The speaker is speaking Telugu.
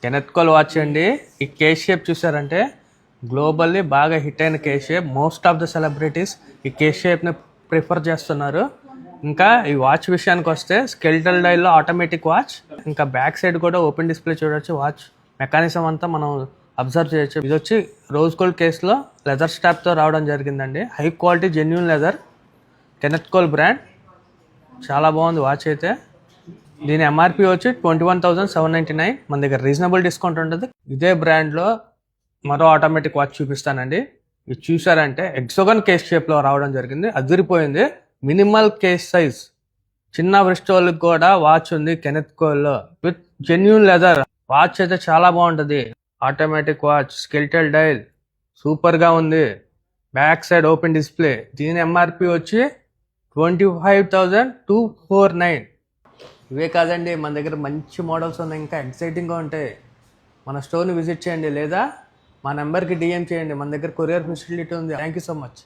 కెనెత్ కోల్ వాచ్ అండి. ఈ కేస్ షేప్ చూసారంటే గ్లోబల్లీ బాగా హిట్ అయిన case shape. Most of the celebrities ఈ కేస్ షేప్ని ప్రిఫర్ చేస్తున్నారు. ఇంకా ఈ వాచ్ విషయానికి వస్తే స్కెల్టల్ డైల్లో ఆటోమేటిక్ వాచ్, ఇంకా బ్యాక్ సైడ్ కూడా ఓపెన్ డిస్ప్లే చూడొచ్చు. వాచ్ మెకానిజం అంతా మనం అబ్జర్వ్ చేయొచ్చు. ఇది వచ్చి రోజ్ గోల్డ్ కేసులో లెదర్ స్టాప్తో రావడం జరిగిందండి. High quality genuine leather, Kenneth coal brand. చాలా బాగుంది వాచ్ అయితే. దీని ఎంఆర్పి వచ్చి 21,799. మన దగ్గర రీజనబుల్ డిస్కౌంట్ ఉంటుంది. ఇదే బ్రాండ్లో మరో ఆటోమేటిక్ వాచ్ చూపిస్తానండి. ఇది చూసారంటే ఎక్సోగన్ కేస్ షేప్లో రావడం జరిగింది. అదిరిపోయింది. మినిమల్ కేస్ సైజ్, చిన్న వ్రిస్ట్ వాళ్ళకి కూడా వాచ్ ఉంది కెనెత్ కోల్లో విత్ జెన్యూన్ లెదర్. వాచ్ అయితే చాలా బాగుంటుంది. ఆటోమేటిక్ వాచ్, స్కెల్టల్ డైల్, సూపర్గా ఉంది. Back side open display. దీని ఎంఆర్పి వచ్చి 25,249. ఇవే కాదండి, మన దగ్గర మంచి మోడల్స్ ఉన్నాయి, ఇంకా ఎక్సైటింగ్గా ఉంటాయి. మన స్టోర్ని విజిట్ చేయండి లేదా మా నెంబర్కి డిఎం చేయండి. మన దగ్గర కొరియర్ ఫెసిలిటీ ఉంది. Thank you so much.